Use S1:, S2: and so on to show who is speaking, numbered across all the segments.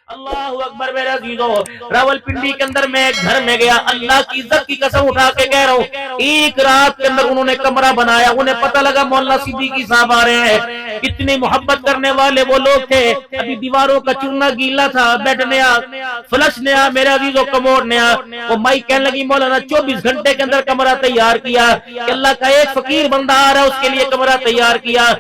S1: اللہ اکبر میرے عزیزو، راولپنڈی کے اندر میں ایک گھر میں گیا، اللہ کی عزت کی قسم اٹھا کے کہہ رہا ہوں، ایک رات کے اندر انہوں نے کمرہ بنایا، انہیں پتہ لگا مولانا صدیقی صاحب آ رہے ہیں، کتنی محبت کرنے والے وہ لوگ تھے، ابھی دیواروں کا چونا گیلا تھا، بیڈ نیا، فلش نیا، میرے عزیزو کموڈ نیا، وہ مائی کہنے لگی مولانا 24 گھنٹے کے اندر کمرہ تیار کیا، کہ اللہ کا ایک فقیر بندہ آ رہا ہے اس کے لیے کمرہ تیار کیا،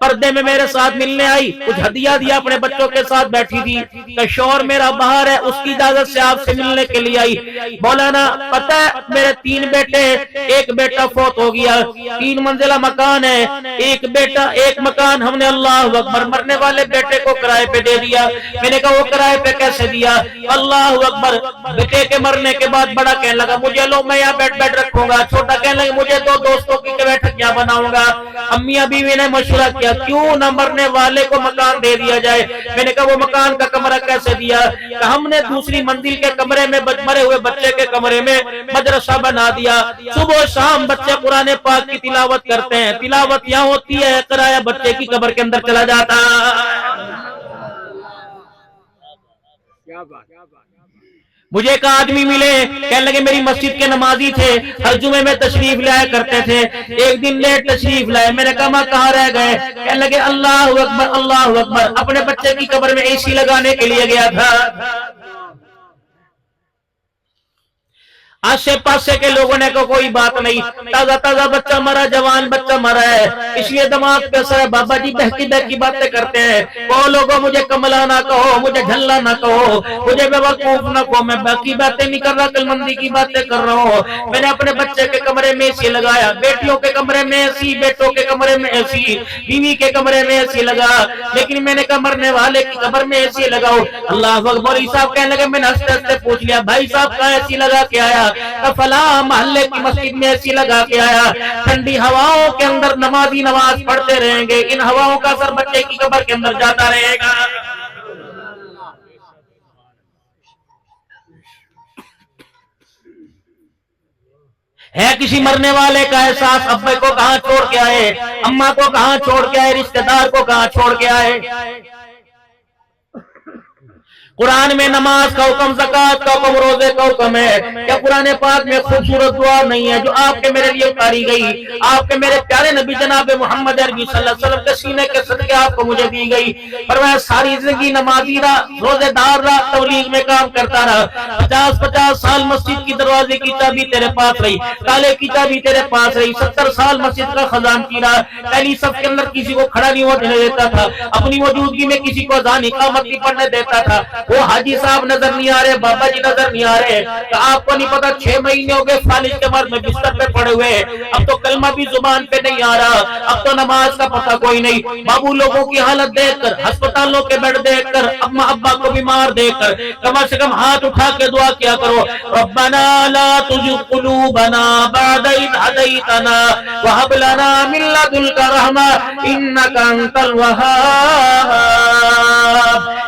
S1: پردے میں میرے ساتھ ملنے آئی، کچھ ہدیہ دیا، اپنے بچوں کے ساتھ بیٹھی تھی، کہ شوہر میرا باہر ہے، اس کی اجازت سے آپ سے ملنے کے لیے آئی، مولانا پتہ ہے میرے 3 بیٹے، ایک بیٹا فوت ہو گیا، 3 منزلہ مکان ہے، ایک بیٹا، ایک مکان ہم نے اللہ اکبر مرنے والے بیٹے کو کرائے پہ دے دیا، میں نے کہا وہ کرائے پہ کیسے دیا؟ اللہ اکبر، بیٹے کے مرنے کے بعد بڑا کہنے لگا مجھے لو میں یہاں بیڈ رکھوں گا، چھوٹا کہنے لگا مجھے 2 دوستوں کی بیٹھک کیا بناؤں گا، امی بیوی نے مشورہ کیا کیوں نہ مرنے والے کو مکان دے دیا جائے، میں نے کہا وہ مکان کا کمرہ کیسے دیا؟ کہ ہم نے دوسری منزل کے کمرے میں مرے ہوئے بچے کے کمرے میں مدرسہ بنا دیا، صبح و شام بچے قرآن پاک کی تلاوت کرتے ہیں، تلاوت یہاں ہوتی ہے، کرایہ بچے کی قبر کے اندر چلا جاتا ہے۔ مجھے ایک آدمی ملے، کہنے لگے میری مسجد کے نمازی تھے، ہر جمعے میں تشریف لایا کرتے تھے، ایک دن لیٹ تشریف لائے، میں نے کہا ماں کہاں رہ گئے؟ کہنے لگے اللہ اکبر، اپنے بچے کی قبر میں اے سی لگانے کے لیے گیا تھا۔ آسے پاسے کے لوگوں نے کہا کوئی بات نہیں، تازہ بچہ مرا، جوان بچہ مرا ہے، اس لیے دماغ پہ اثر ہے، بابا جی بہکی باتیں کرتے ہیں، وہ لوگوں مجھے کملا نہ کہو، مجھے جھلا نہ کہو، مجھے بیوقوف نہ کہو، میں باقی باتیں نہیں کر رہا، عقل مندی کی باتیں کر رہا ہوں، میں نے اپنے بچے کے کمرے میں اے سی لگایا، بیٹیوں کے کمرے میں اے سی، بیٹوں کے کمرے میں اے سی، بیوی کے کمرے میں اے سی لگا، لیکن میں نے کہا مرنے والے کی قبر میں اے سی لگاؤ، اللہ اکبر، صاحب کہنے لگے میں نے ہنستے پوچھ لیا بھائی صاحب کہاں اے سی لگا کے آیا؟ فلاں محلے کی مسجد میں ایسی لگا کے آیا، ٹھنڈی ہواؤں کے اندر نمازی نماز پڑھتے رہیں گے، ان ہواؤں کا اثر بچے کی قبر کے اندر جاتا رہے گا۔ ہے کسی مرنے والے کا احساس، ابے کو کہاں چھوڑ کے آئے، اماں کو کہاں چھوڑ کے آئے، رشتہ دار کو کہاں چھوڑ کے آئے؟ قرآن میں نماز کا حکم، زکوٰۃ کا حکم، روزے کا حکم ہے، کیا قرآن پاک میں خوبصورت دعا نہیں ہے جو آپ کے میرے لیے اتاری گئی، آپ کے میرے پیارے نبی جناب محمد عربی صلی اللہ علیہ وسلم کے سینے کے صدقے آپ کو مجھے دی گئی، فرمایا ساری زندگی نمازی رہا، روزے دار رہا، تبلیغ میں کام کرتا رہا، 50 سال مسجد کی دروازے کی چابی تیرے پاس رہی، تالے کی چابی تیرے پاس رہی، 70 سال مسجد کا خزانچی رہا، پہلی صف کے اندر کسی کو کھڑا نہیں ہونے دیتا تھا، اپنی موجودگی میں کسی کو اذان اقامت نہیں پڑھنے دیتا تھا، وہ حاجی صاحب نظر نہیں آ رہے، بابا جی نظر نہیں آ رہے، کہ آپ کو نہیں پتا 6 مہینے ہو گئے فالج کے بعد میں بستر پہ پڑے ہوئے، اب تو کلمہ بھی زبان پہ نہیں آ رہا، اب تو نماز کا پتہ کوئی نہیں، بابو لوگوں کی حالت دیکھ کر، ہسپتالوں کے بیڈ دیکھ کر، اما ابا کو بیمار دیکھ کر، کم سے کم ہاتھ اٹھا کے دعا کیا کرو، ربنا لا تزغ قلوبنا بعد إذ هديتنا وهب لنا من لدنك رحمة إنك أنت الوهاب۔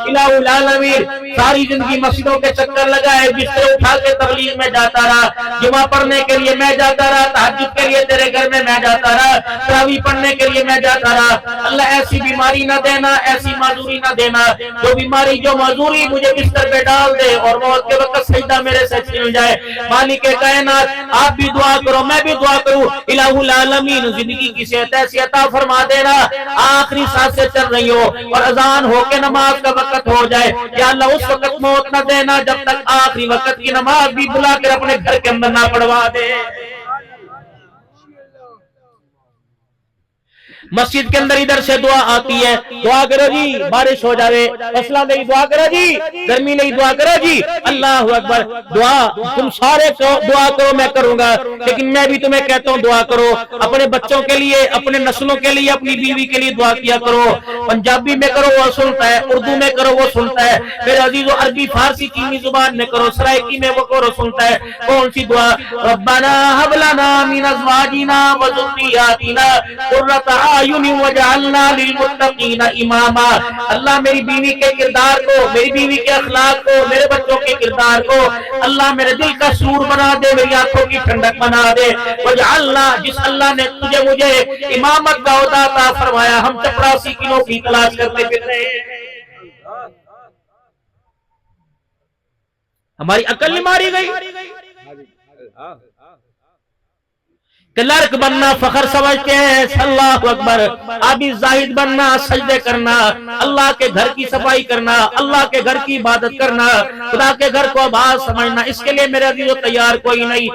S1: الہ العالمین، ساری زندگی مسجدوں کے چکر لگائے، بستر اٹھا کے تبلیغ میں جاتا رہا، جمعہ پڑھنے کے لیے میں جاتا رہا، تہجد کے لیے تیرے گھر میں جاتا رہا، تراویح پڑھنے کے لیے میں جاتا رہا، اللہ ایسی بیماری نہ دینا، ایسی معذوری نہ دینا، جو بیماری جو معذوری مجھے بستر پہ ڈال دے اور موت کے وقت سجدہ میرے سے چھن جائے، مالک کائنات آپ بھی دعا کرو، میں بھی دعا کروں، الہ العالمین زندگی کی صحت ایسی عطا فرما دینا، آخری سانسیں چل رہی ہو اور اذان ہو کے نماز کا وقت ہو جائے، یا اللہ اس وقت موت نہ دینا جب تک آخری وقت کی نماز بھی بلا کر اپنے گھر کے اندر نہ پڑھوا دے۔ مسجد کے اندر ادھر سے دعا آتی ہے، دعا کرو جی بارش ہو جاوے، فصلہ نہیں دعا کرو جی، گرمی نہیں دعا کرو جی، اللہ اکبر، دعا تم سارے دعا کرو میں کروں گا، لیکن میں بھی تمہیں کہتا ہوں دعا کرو، اپنے بچوں کے لیے، اپنے نسلوں کے لیے، اپنی بیوی کے لیے دعا کیا کرو، پنجابی میں کرو وہ سنتا ہے، اردو میں کرو وہ سنتا ہے، پھر عزیزو عربی فارسی چینی زبان میں کرو، سرائکی میں وہ کرو سنتا ہے، کون سی دعا؟ ربنا هب لنا من ازواجنا وذرياتنا قرۃ اعین وجعلنا للمتقین اماما، اللہ میری بیوی کے کردار کو، میری بیوی کے اخلاق کو، میرے بچوں کے کردار کو اللہ میرے دل کا سرور بنا دے، میری آنکھوں کی ٹھنڈک بنا دے، وجعلنا، جس اللہ نے مجھے امامت کا عہدہ عطا فرمایا، ہم چپراسی کی نوکری تلاش کرتے پھر رہے ہیں، ہماری عقل نہیں ماری گئی کہ لڑک بننا فخر سمجھتے ہیں، اللہ اکبر، ابھی زاہد بننا، سجدے کرنا، اللہ کے گھر کی صفائی کرنا، اللہ کے گھر کی عبادت کرنا، خدا کے گھر کو آباد سمجھنا، اس کے لیے میرے عزیزو تیار کوئی نہیں۔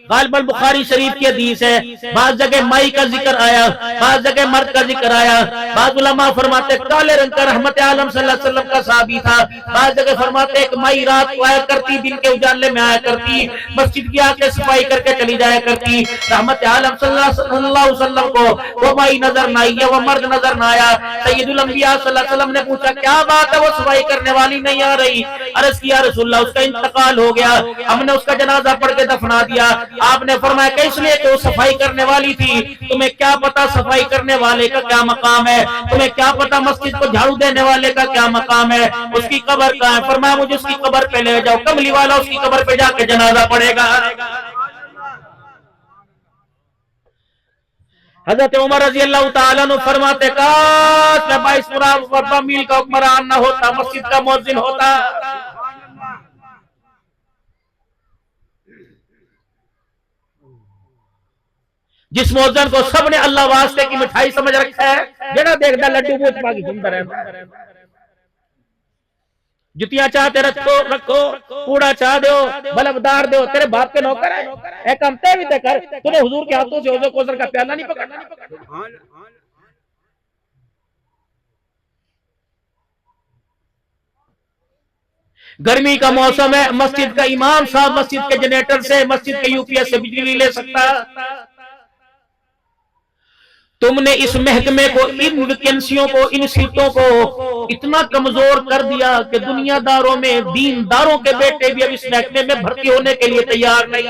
S1: غالباً بخاری شریف کی حدیث ہے، بعض جگہ مائی کا ذکر آیا، بعض جگہ مرد کا ذکر آیا، بعض علماء فرماتے کالے رنگ کا رحمت عالم صلی اللہ علیہ وسلم کا صحابی تھا، بعض جگہ فرماتے ایک مائی رات کو آیا کرتی، دن کے اجالے میں آیا کرتی، مسجد کی آ کے صفائی کر کے چلی جایا کرتی، رحمت عالم صلی اللہ علیہ وسلم کو وہ مائی نظر نہ آئی، وہ مرد نظر نہ آیا۔ سید الانبیاء صلی اللہ علیہ وسلم نے پوچھا کیا بات ہے وہ صفائی کرنے والی نہیں آ رہی؟ عرض کیا رسول اللہ اس کا انتقال ہو گیا، ہم نے اس کا جنازہ پڑھ کے دفنا دیا۔ آپ نے فرمایا کہ اس لیے کہ وہ صفائی کرنے والی تھی، تمہیں کیا پتا صفائی کرنے والے کا کیا مقام ہے، تمہیں کیا پتا مسجد کو جھاڑو دینے والے کا کیا مقام ہے، اس کی قبر کہاں ہے؟ فرمایا مجھے اس کی قبر پہ لے جاؤ، کملی والا اس کی قبر پہ جا کے جنازہ پڑھے گا۔ حضرت عمر رضی اللہ تعالیٰ عنہ فرماتے کاش میں 22 میل کا حکمران نہ ہوتا، مسجد کا مؤذن ہوتا۔ جس مؤذن کو سب نے اللہ واسطے کی مٹھائی سمجھ رکھا ہے، جڑا دیکھتا لڈو بوچ پا کی گھومتا رہتا، جتیاں چاہتے رکھو، کوڑا چاہ دیو، بلبدار دیو، تیرے باپ کے نوکر ہے، ایک کمتے بھی تے کر، تُنے حضور کے ہاتھوں سے حوض کوثر کا پیالہ نہیں پکڑنا۔ گرمی کا موسم ہے، مسجد کا امام صاحب مسجد کے جنریٹر سے، مسجد کے یو پی ایس سے بجلی لے سکتا۔ تم نے اس محکمے کو، ان ویکینسیوں کو، ان سیٹوں کو اتنا کمزور کر دیا کہ دنیا داروں میں دین داروں کے بیٹے بھی اب اس محکمے میں بھرتی ہونے کے لیے تیار نہیں۔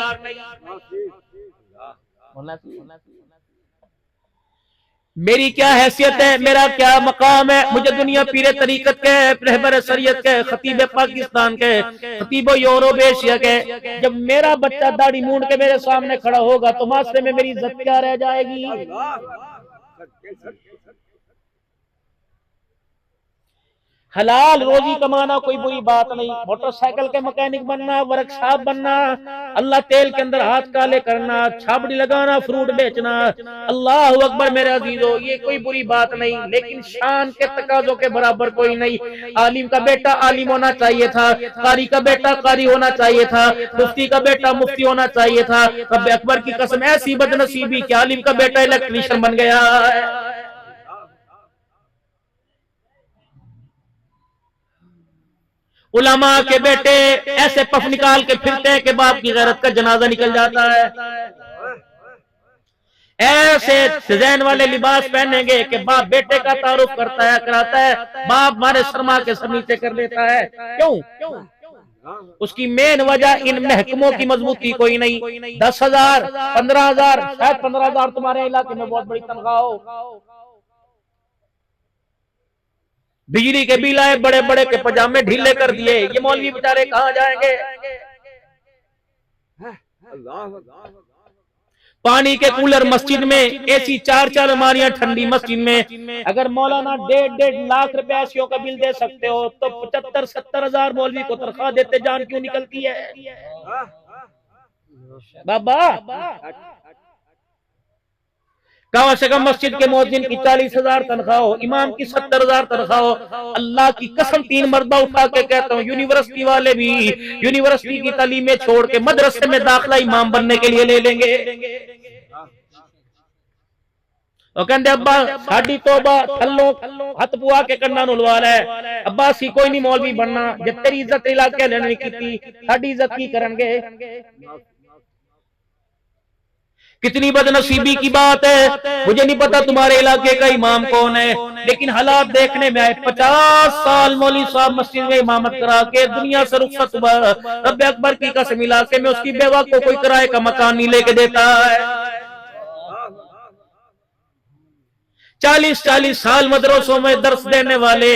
S1: میری کیا حیثیت ہے، میرا کیا مقام ہے، مجھے دنیا پیر طریقت کے، رہبر شریعت کے، خطیب پاکستان کے، خطیب یورپ ایشیا کے، جب میرا بچہ داڑھی مونڈ کے میرے سامنے کھڑا ہوگا تو معاشرے میں میری عزت کیا رہ جائے گی؟ حلال روزی کمانا کوئی بری بات نہیں، موٹر سائیکل کے مکینک بننا، ورک شاپ بننا، اللہ تیل کے اندر ہاتھ کالے کرنا، چھاپڑی لگانا، فروٹ بیچنا، اللہ اکبر میرے عزیزو، یہ کوئی بری بات نہیں، لیکن شان کے تقاضوں کے برابر کوئی نہیں۔ عالم کا بیٹا عالم ہونا چاہیے تھا، قاری کا بیٹا قاری ہونا چاہیے تھا، مفتی کا بیٹا مفتی ہونا چاہیے تھا۔ رب اکبر کی قسم ایسی بدنصیبی کہ عالم کا بیٹا الیکٹریشین بن گیا ہے۔ علماء کے بیٹے ایسے پف نکال کے پھرتے ہیں کہ باپ کی غیرت کا جنازہ نکل جاتا ہے، ایسے ڈیزائن والے لباس پہنیں گے کہ باپ بیٹے کا تعارف کرتا ہے، کراتا ہے، باپ ہمارے سرما کے سر نیچے کر لیتا ہے۔ کیوں؟ اس کی مین وجہ ان محکموں کی مضبوطی کوئی نہیں۔ 10,000 15,000 شاید 15,000 تمہارے علاقے میں بہت بڑی تنخواہ ہو، بجلی کے بل آئے بڑے بڑے کے پجامے ڈھیلے کر دیے، یہ مولوی بیچارے کہاں جائیں گے؟ پانی کے کولر مسجد میں، اے سی 4 الماریاں ٹھنڈی مسجد میں۔ اگر مولانا 1.5 لاکھ روپے ایسیوں کا بل دے سکتے ہو تو 75-70 ہزار مولوی کو تنخواہ دیتے جان کیوں نکلتی ہے؟ بابا کم سے کم مسجد کے مؤذن کی 40,000 تنخواہ ہو، امام کی 70,000 تنخواہ ہو۔ اللہ کی قسم 3 مرتبہ اٹھا کے کہتا ہوں، یونیورسٹی والے بھی یونیورسٹی کی تعلیمیں چھوڑ کے مدرسے میں داخلہ امام بننے کے لیے لے لیں گے۔ وہ کہندے ابا ساڈی توبہ تھلو ہاتھ پوا کے کناں نوں لوا لے، ابا سی کوئی نہیں مولوی بننا، جب تیری عزت علاقے نے نہیں کیتی ساڈی عزت کی کرن گے؟ کتنی بدنصیبی کی بات ہے۔ مجھے نہیں پتا تمہارے علاقے کا امام کون ہے، لیکن حالات دیکھنے میں آئے 50 سال مولوی صاحب مسجد میں امامت کرا کے دنیا سے رخصت ہوا، رب اکبر کی قسم علاقے میں اس کی بیوہ کو کوئی کرائے کا مکان نہیں لے کے دیتا ہے۔ 40-40 سال مدرسوں میں درس دینے والے،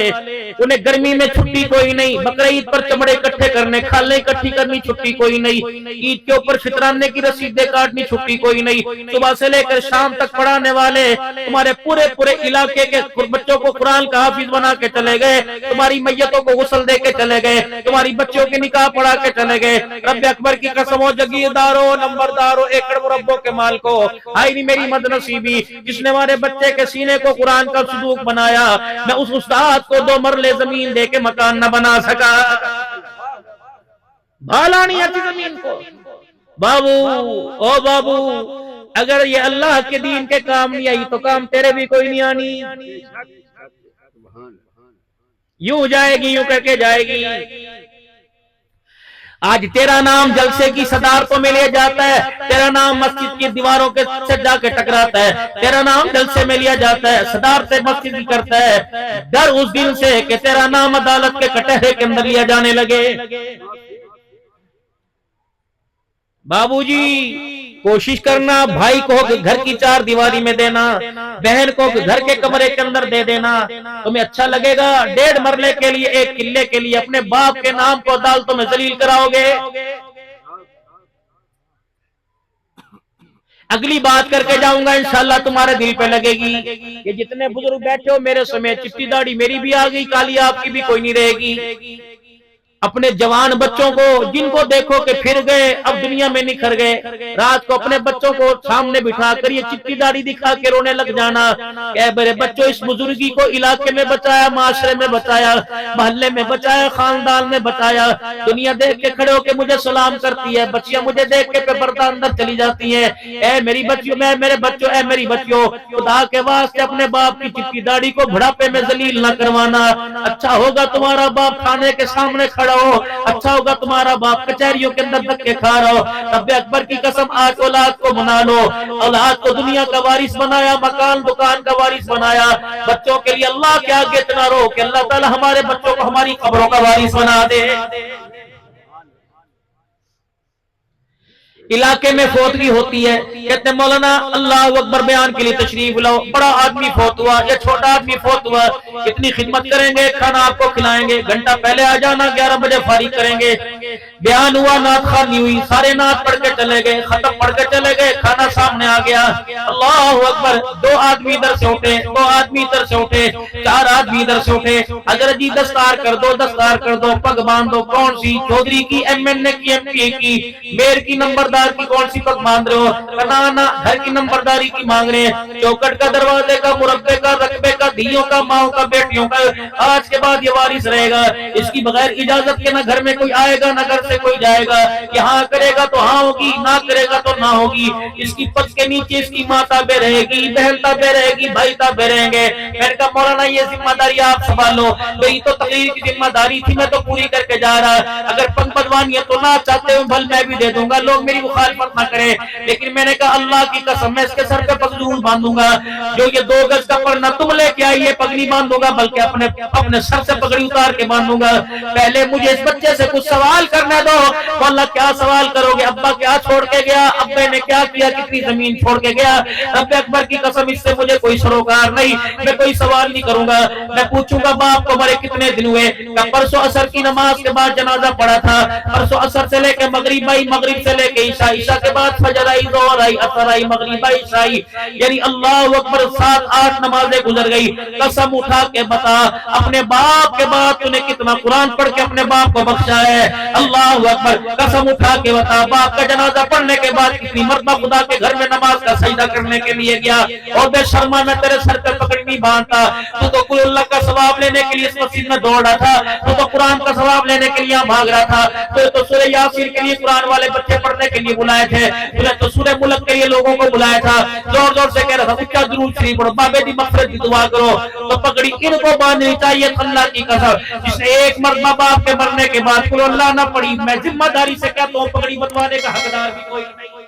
S1: انہیں گرمی میں چھٹی کوئی نہیں، بقرعید پر چمڑے اکٹھے کرنے، کھالیں اکٹھی کرنی چھٹی کوئی نہیں، عید کے اوپر فطرانے کی رسیدیں کاٹنی چھٹی کوئی نہیں، صبح سے لے کر شام تک پڑھانے والے تمہارے پورے علاقے کے بچوں کو قرآن کا حافظ بنا کے چلے گئے، تمہاری میتوں کو غسل دے کے چلے گئے، تمہاری بچوں کے نکاح پڑھا کے چلے گئے۔ رب اکبر کی قسم ہو جگیردارو، نمبردارو، ایکڑ مربوں کے مال کو، آئی نہیں میری مد نصیبی جس نے ہمارے بچے کے سینے کو قرآن کا صدوق بنایا، میں اس استاد کو 2 مرلے زمین دے کے مکان نہ بنا سکا، بھالا نہیں آتی زمین کو۔ بابو، او بابو، اگر یہ اللہ کے دین کے کام نہیں آئی تو کام تیرے بھی کوئی نہیں آنی، یوں جائے گی، یوں کر کے جائے گی۔ آج تیرا نام جلسے کی صدارتوں میں لیا جاتا ہے، تیرا نام مسجد کی دیواروں کے سے جا کے ٹکراتا ہے، تیرا نام جلسے میں لیا جاتا ہے، صدارت مسجد کی کرتا ہے، ڈر اس دن سے کہ تیرا نام عدالت کے کٹہرے کے اندر لیا جانے لگے۔ بابو جی کوشش کرنا بھائی کو گھر کی 4 دیواری میں دینا، بہن کو گھر کے کمرے کے اندر دے دینا، تمہیں اچھا لگے گا؟ 1.5 مرلے کے لیے، 1 قلعے کے لیے اپنے باپ کے نام کو عدالتوں میں ذلیل کراؤ گے؟ اگلی بات کر کے جاؤں گا انشاءاللہ تمہارے دل پہ لگے گی۔ یہ جتنے بزرگ بیٹھے ہو میرے سمیت، چٹی داڑھی میری بھی آ گئی، کالی آپ کی بھی کوئی نہیں رہے گی۔ اپنے جوان بچوں کو جن کو دیکھو کہ پھر گئے، اب دنیا میں نکھر گئے، رات کو اپنے بچوں کو سامنے بٹھا کر یہ چٹی داڑھی دکھا کے رونے لگ جانا کہ میرے بچوں اس بزرگی کو علاقے میں بچایا، معاشرے میں بچایا، محلے میں بچایا، خاندان میں بچایا۔ دنیا دیکھ کے کھڑے ہو کے مجھے سلام کرتی ہے، بچیاں مجھے دیکھ کے پردہ اندر چلی جاتی ہیں، اے میری بچیوں، میں میرے بچوں، اے میری بچیوں، خدا کے واسطے اپنے باپ کی چٹی داڑھی کو بڑھاپے میں ذلیل نہ کروانا۔ اچھا ہوگا تمہارا باپ تھانے کے سامنے کھڑا ہو، اچھا ہوگا تمہارا باپ کچہریوں کے اندر دھکے کھا رہا ہو۔ رب اکبر کی قسم آج اولاد کو بنا لو، اولاد کو دنیا کا وارث بنایا، مکان دکان کا وارث بنایا، بچوں کے لیے اللہ کے آگے اتنا رو کہ اللہ تعالی ہمارے بچوں کو ہماری قبروں کا وارث بنا دے۔ علاقے میں فوتگی ہوتی ہے، کہتے ہیں مولانا اللہ اکبر بیان کے لیے تشریف لاؤ، بڑا آدمی فوت ہوا یا چھوٹا آدمی فوت ہوا، کتنی خدمت کریں گے، کھانا آپ کو کھلائیں گے، گھنٹہ پہلے آ جانا، 11 بجے فارغ کریں گے۔ بیان ہوا، نعت خوانی ہوئی، سارے نعت پڑھ کے چلے گئے، ختم پڑھ کے چلے گئے، کھانا سامنے آ گیا، اللہ اکبر، 2 آدمی ادھر سے اٹھے، 2 آدمی ادھر سے اٹھے، 4 آدمی ادھر سے اٹھے، حضرت جی دستار کر دو، دستار کر دو، پگ باندھ دو، کون سی؟ چودھری کی، ایم این اے کی، ایم پی کی، میر کی، نمبردار کی، کون سی پگ باندھ رہے ہو؟ کہنا گھر کی نمبرداری کی مانگ رہے ہیں، چوکٹ کا، دروازے کا، مربے کا، رقبے کا، دھیوں کا، ماؤں کا، بیٹیوں کا، آج کے بعد یہ وارث رہے گا، اس کی بغیر اجازت کے نہ گھر میں کوئی آئے گا، نہ گھر سے کوئی جائے گا، یہاں کرے گا تو ہاں ہوگی، نہ کرے گا تو نہ ہوگی، اس کی پگ کے نیچے اس کی ماں تابع رہے گی، بہن تابع رہے گی، بھائی تابع رہیں گے۔ میں نے کہا مولانا یہ ذمہ داری آپ سنبھالو، میری تو تقریر کی ذمہ داری تھی، میں تو پوری کر کے جا رہا، اگر پگ بدوانی ہے تو نہ چاہتے ہوں بھل میں بھی دے دوں گا، لوگ میری مخالفت نہ کرے، لیکن میں نے کہا اللہ کی قسم میں اس کے سر پہ پگ ضرور باندھوں گا، جو یہ 2 گز کا پردہ تم لے کے آئی یہ پگ نہیں باندھوں گا، بلکہ اپنے سر سے پگڑی اتار کے باندھوں گا۔ پہلے مجھے اس بچے سے کچھ سوال کرنے دو۔ تو اللہ کیا سوال کرو گے؟ ابا کیا چھوڑ کے گیا، ابے نے کیا کیا، کتنی زمین چھوڑ کے گیا؟ رب اکبر کی قسم اس سے مجھے کوئی سروکار نہیں، میں کوئی سوال نہیں کروں گا، میں پوچھوں گا باپ کو مرے کتنے دن ہوئے؟ کہ پرسوں عصر کی نماز کے بعد جنازہ پڑا تھا، پرسوں عصر سے لے کے مغرب آئی، مغرب سے لے کے عشاء، عشاء کے بعد فجر آئی، ظہر آئی، اثر آئی، مغرب آئی، عشاء آئی، یعنی اللہ اکبر 7-8 نمازیں گزر گئی۔ قسم اٹھا کے بتا اپنے باپ کے بعد تو نے کتنا قرآن پڑھ کے اپنے باپ کو بخشا ہے؟ اللہ اکبر، قسم اٹھا کے بتا باپ کا جنازہ پڑھنے کے بعد کتنی مرتبہ خدا کے گھر میں نماز کا سجدہ کرنے کے لیے گیا؟ اور بے شرما میں تیرے سر پہ پکڑ نہیں باندھتا، تو قل اللہ کا ثواب لینے کے لیے اس مسجد میں دوڑ رہا تھا، تو قرآن کا ثواب لینے کے لیے بھاگ رہا تھا، تو سورہ یاسین کے لیے قرآن والے بچے پڑھنے کے لیے بلائے تھے، تو سورہ ملک کے لیے لوگوں کو بلایا تھا، زور زور سے کہہ رہا تھا اچھا درود شریف پڑھو، بابے دی مغفرت کی دعا کرو، تو پگڑی ان کو باندھنی چاہیے اللہ کی قسم، جس نے ایک مرتبہ باپ کے مرنے کے بعد قل اللہ نہ پڑھی، میں ذمہ داری سے کہتا ہوں پگڑی بندھوانے کا حقدار بھی کوئی نہیں۔